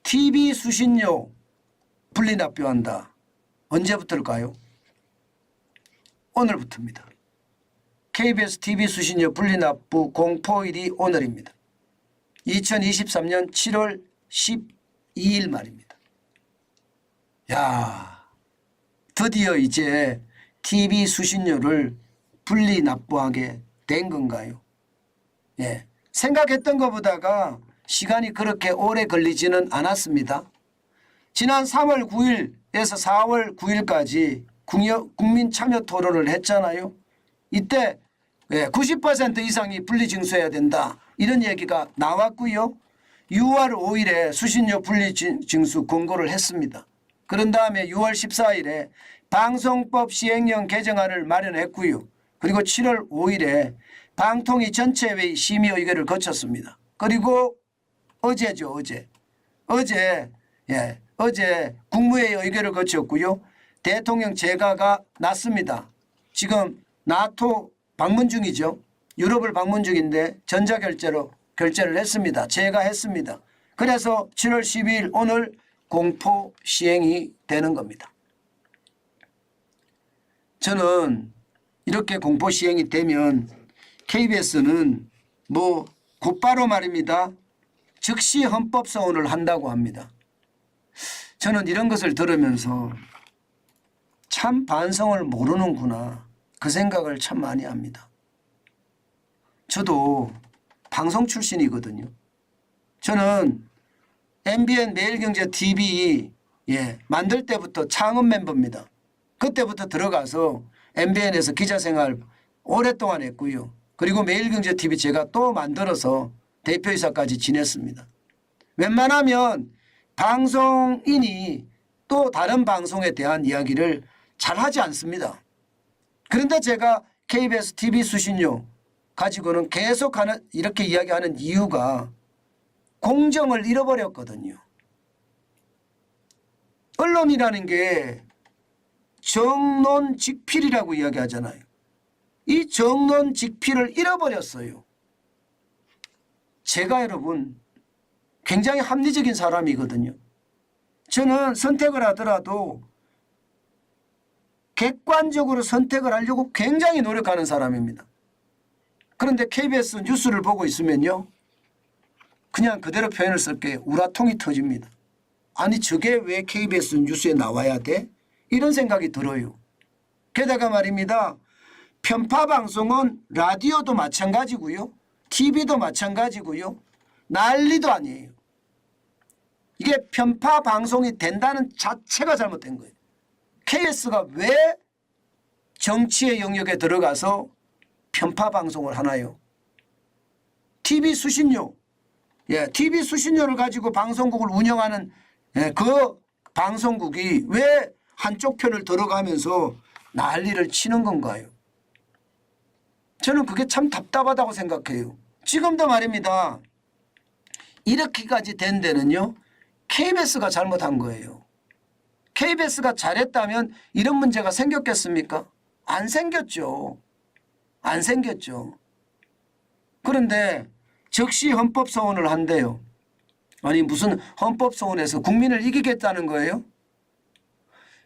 TV 수신료 분리납부한다. 언제부터일까요? 오늘부터입니다. KBS TV 수신료 분리납부 공포일이 오늘입니다. 2023년 7월 12일 말입니다. 야, 드디어 이제 TV 수신료를 분리납부하게 된 건가요? 예, 생각했던 것보다가 시간이 그렇게 오래 걸리지는 않았습니다. 지난 3월 9일에서 4월 9일까지 국민 참여 토론을 했잖아요. 이때 90% 이상이 분리징수해야 된다. 이런 얘기가 나왔고요. 6월 5일에 수신료 분리징수 권고를 했습니다. 그런 다음에 6월 14일에 방송법 시행령 개정안을 마련했고요. 그리고 7월 5일에 방통위 전체회의 심의의결을 거쳤습니다. 그리고 어제죠. 어제 국무회의 의결을 거쳤고요. 대통령 재가가 났습니다. 지금 나토 방문 중이죠. 유럽을 방문 중인데 전자결제로 결제를 했습니다. 재가했습니다. 그래서 7월 12일 오늘 공포 시행이 되는 겁니다. 저는 이렇게 공포 시행이 되면 KBS는 곧바로 말입니다. 즉시 헌법 소원을 한다고 합니다. 저는 이런 것을 들으면서 참 반성을 모르는구나. 그 생각을 참 많이 합니다. 저도 방송 출신이거든요. 저는 MBN 매일경제TV 만들 때부터 창업 멤버입니다. 그때부터 들어가서 MBN에서 기자생활 오랫동안 했고요. 그리고 매일경제TV 제가 또 만들어서 대표이사까지 지냈습니다. 웬만하면 방송인이 또 다른 방송에 대한 이야기를 잘 하지 않습니다. 그런데 제가 KBS TV 수신료 가지고는 계속 이렇게 이야기하는 이유가 공정을 잃어버렸거든요. 언론이라는 게 정론직필이라고 이야기하잖아요. 이 정론직필을 잃어버렸어요. 제가 여러분 굉장히 합리적인 사람이거든요. 저는 선택을 하더라도 객관적으로 선택을 하려고 굉장히 노력하는 사람입니다. 그런데 KBS 뉴스를 보고 있으면요. 그냥 그대로 표현을 쓸게요. 우라통이 터집니다. 아니 저게 왜 KBS 뉴스에 나와야 돼? 이런 생각이 들어요. 게다가 말입니다. 편파 방송은 라디오도 마찬가지고요. TV도 마찬가지고요. 난리도 아니에요. 이게 편파 방송이 된다는 자체가 잘못된 거예요. KBS가 왜 정치의 영역에 들어가서 편파 방송을 하나요? TV 수신료. TV 수신료를 가지고 방송국을 운영하는 그 방송국이 왜 한쪽 편을 들어가면서 난리를 치는 건가요? 저는 그게 참 답답하다고 생각해요. 지금도 말입니다. 이렇게까지 된 데는요. KBS가 잘못한 거예요. KBS가 잘했다면 이런 문제가 생겼겠습니까? 안 생겼죠. 안 생겼죠. 그런데 즉시 헌법소원을 한대요. 아니 무슨 헌법소원에서 국민을 이기겠다는 거예요?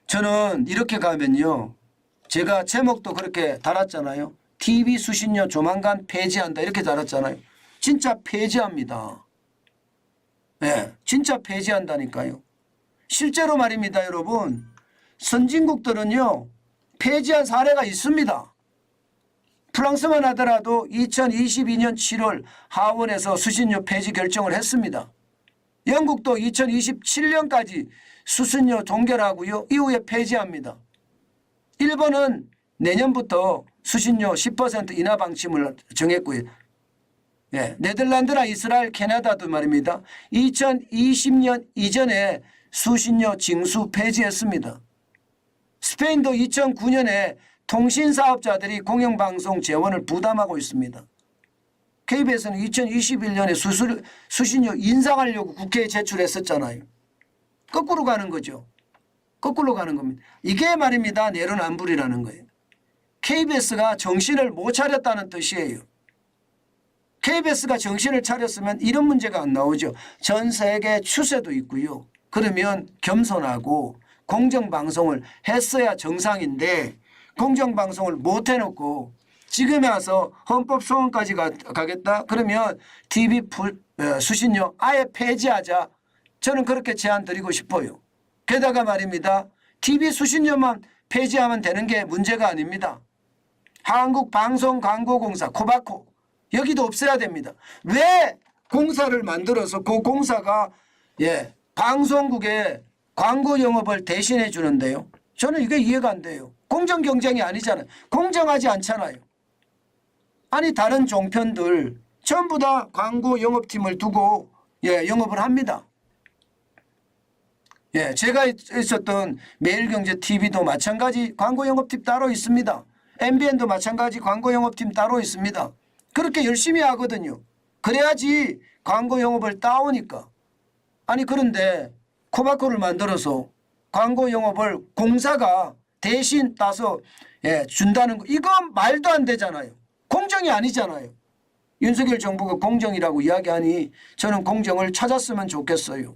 저는 이렇게 가면요. 제가 제목도 그렇게 달았잖아요. TV 수신료 조만간 폐지한다 이렇게 달았잖아요. 진짜 폐지합니다. 진짜 폐지한다니까요. 실제로 말입니다. 여러분. 선진국들은요. 폐지한 사례가 있습니다. 프랑스만 하더라도 2022년 7월 하원에서 수신료 폐지 결정을 했습니다. 영국도 2027년까지 수신료 종결하고요. 이후에 폐지합니다. 일본은 내년부터 수신료 10% 인하 방침을 정했고요. 네덜란드나 이스라엘, 캐나다도 말입니다. 2020년 이전에 수신료 징수 폐지했습니다. 스페인도 2009년에 통신사업자들이 공영방송 재원을 부담하고 있습니다. KBS는 2021년에 수신료 인상하려고 국회에 제출했었잖아요. 거꾸로 가는 거죠. 거꾸로 가는 겁니다. 이게 말입니다. 내로남불이라는 거예요. KBS가 정신을 못 차렸다는 뜻이에요. KBS가 정신을 차렸으면 이런 문제가 안 나오죠. 전 세계 추세도 있고요. 그러면 겸손하고 공정방송을 했어야 정상인데 공정방송을 못 해놓고 지금에 와서 헌법 소원까지 가겠다? 그러면 TV 수신료 아예 폐지하자. 저는 그렇게 제안 드리고 싶어요. 게다가 말입니다. TV 수신료만 폐지하면 되는 게 문제가 아닙니다. 한국방송광고공사 코바코 여기도 없애야 됩니다. 왜 공사를 만들어서 그 공사가 방송국에 광고 영업을 대신해 주는데요. 저는 이게 이해가 안 돼요. 공정 경쟁이 아니잖아요. 공정하지 않잖아요. 아니 다른 종편들 전부 다 광고 영업팀을 두고 영업을 합니다. 제가 있었던 매일경제TV도 마찬가지 광고 영업팀 따로 있습니다. MBN도 마찬가지 광고 영업팀 따로 있습니다. 그렇게 열심히 하거든요. 그래야지 광고 영업을 따오니까. 아니 그런데 코바코를 만들어서 광고 영업을 공사가 대신 따서 준다는 거 이건 말도 안 되잖아요. 공정이 아니잖아요. 윤석열 정부가 공정이라고 이야기하니 저는 공정을 찾았으면 좋겠어요.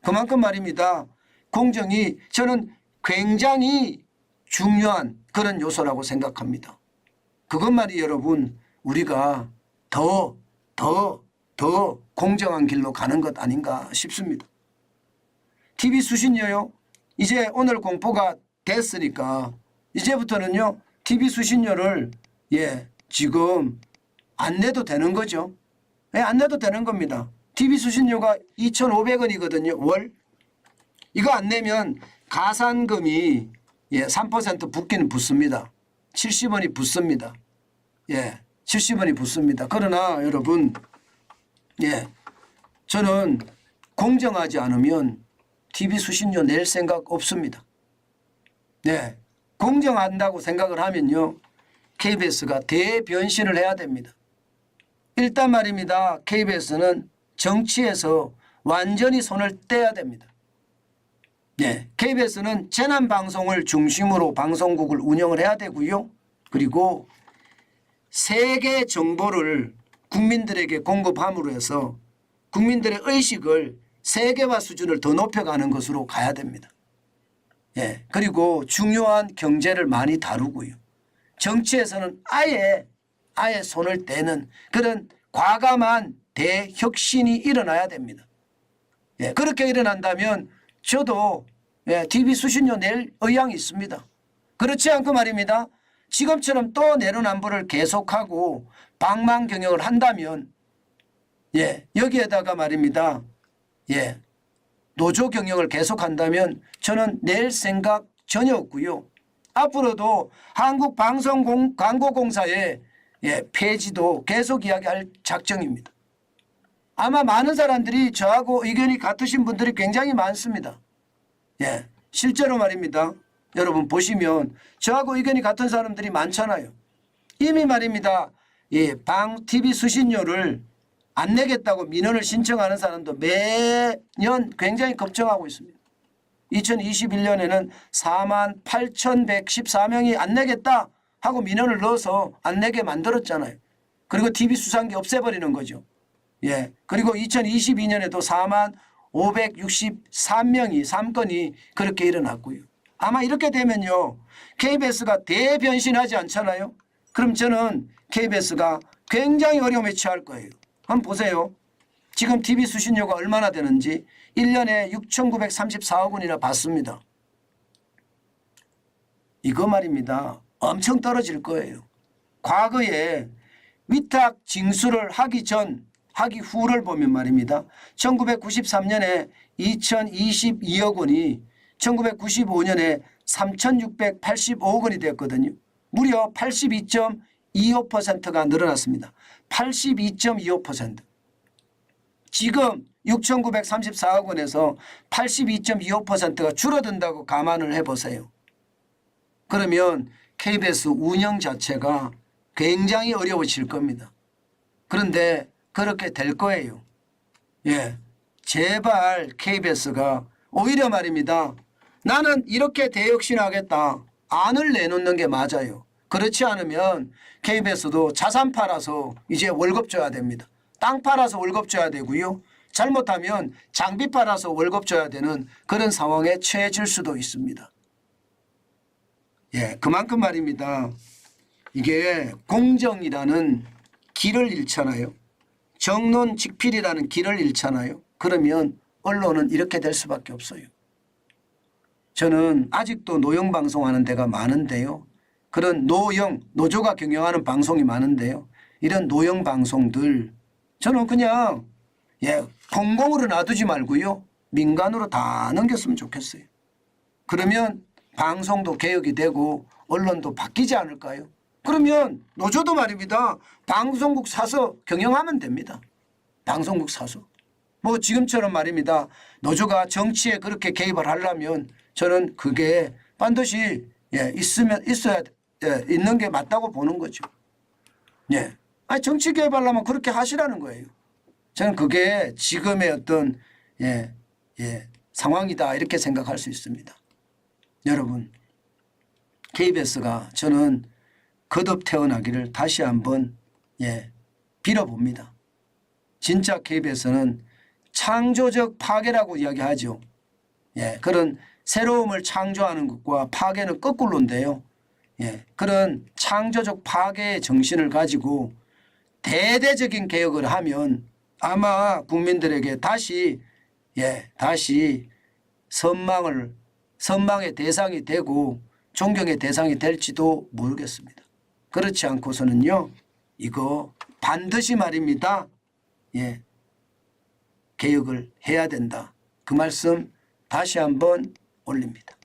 그만큼 말입니다. 공정이 저는 굉장히 중요한 그런 요소라고 생각합니다. 그것만이 여러분 우리가 더 공정한 길로 가는 것 아닌가 싶습니다. TV 수신료요. 이제 오늘 공포가 됐으니까 이제부터는요. TV 수신료를 지금 안 내도 되는 거죠. 안 내도 되는 겁니다. TV 수신료가 2,500원이거든요. 월. 이거 안 내면 가산금이 3% 붙기는 붙습니다. 70원이 붙습니다. 70원이 붙습니다. 그러나 여러분 저는 공정하지 않으면 TV 수신료 낼 생각 없습니다. 공정한다고 생각을 하면요. KBS가 대변신을 해야 됩니다. 일단 말입니다. KBS는 정치에서 완전히 손을 떼야 됩니다. KBS는 재난방송을 중심으로 방송국을 운영을 해야 되고요. 그리고 세계 정보를 국민들에게 공급함으로 해서 국민들의 의식을 세계화 수준을 더 높여가는 것으로 가야 됩니다. 그리고 중요한 경제를 많이 다루고요. 정치에서는 아예 손을 떼는 그런 과감한 대혁신이 일어나야 됩니다. 그렇게 일어난다면 저도 TV 수신료 낼 의향이 있습니다. 그렇지 않고 말입니다. 지금처럼 또 내로남불을 계속하고 방망 경영을 한다면 여기에다가 말입니다. 노조 경영을 계속한다면 저는 낼 생각 전혀 없고요. 앞으로도 한국방송광고공사의 폐지도 계속 이야기할 작정입니다. 아마 많은 사람들이 저하고 의견이 같으신 분들이 굉장히 많습니다. 실제로 말입니다. 여러분 보시면 저하고 의견이 같은 사람들이 많잖아요. 이미 말입니다. TV 수신료를 안 내겠다고 민원을 신청하는 사람도 매년 굉장히 급증하고 있습니다. 2021년에는 48,114명이 안 내겠다 하고 민원을 넣어서 안 내게 만들었잖아요. 그리고 TV 수상기 없애버리는 거죠. 그리고 2022년에도 45,563명이 3건이 그렇게 일어났고요. 아마 이렇게 되면요. KBS가 대변신하지 않잖아요. 그럼 저는 KBS가 굉장히 어려움에 처할 거예요. 한번 보세요. 지금 TV 수신료가 얼마나 되는지 1년에 6,934억 원이나 받습니다. 이거 말입니다. 엄청 떨어질 거예요. 과거에 위탁 징수를 하기 후를 보면 말입니다. 1993년에 2,022억 원이 1995년에 3,685억 원이 됐거든요. 무려 82.25%가 늘어났습니다. 82.25%. 지금 6,934억 원에서 82.25%가 줄어든다고 감안을 해보세요. 그러면 KBS 운영 자체가 굉장히 어려워질 겁니다. 그런데 그렇게 될 거예요. 제발 KBS가 오히려 말입니다. 나는 이렇게 대혁신하겠다. 안을 내놓는 게 맞아요. 그렇지 않으면 KBS도 자산 팔아서 이제 월급 줘야 됩니다. 땅 팔아서 월급 줘야 되고요. 잘못하면 장비 팔아서 월급 줘야 되는 그런 상황에 처해질 수도 있습니다. 예, 그만큼 말입니다. 이게 공정이라는 길을 잃잖아요. 정론직필이라는 길을 잃잖아요. 그러면 언론은 이렇게 될 수밖에 없어요. 저는 아직도 노영 방송하는 데가 많은데요. 그런 노조가 경영하는 방송이 많은데요. 이런 노영 방송들 저는 그냥 공공으로 놔두지 말고요. 민간으로 다 넘겼으면 좋겠어요. 그러면 방송도 개혁이 되고 언론도 바뀌지 않을까요? 그러면 노조도 말입니다. 방송국 사서 경영하면 됩니다. 방송국 사서. 뭐 지금처럼 말입니다. 노조가 정치에 그렇게 개입을 하려면 저는 그게 반드시 있는 게 맞다고 보는 거죠. 예. 아니 정치 개입하려면 그렇게 하시라는 거예요. 저는 그게 지금의 어떤 상황이다 이렇게 생각할 수 있습니다. 여러분 KBS가 저는 거듭 태어나기를 다시 한번 빌어봅니다. 진짜 KBS는 창조적 파괴라고 이야기하죠. 그런 새로움을 창조하는 것과 파괴는 거꾸로인데요. 그런 창조적 파괴의 정신을 가지고 대대적인 개혁을 하면 아마 국민들에게 다시 선망의 대상이 되고 존경의 대상이 될지도 모르겠습니다. 그렇지 않고서는요. 이거 반드시 말입니다. 개혁을 해야 된다. 그 말씀 다시 한번 올립니다.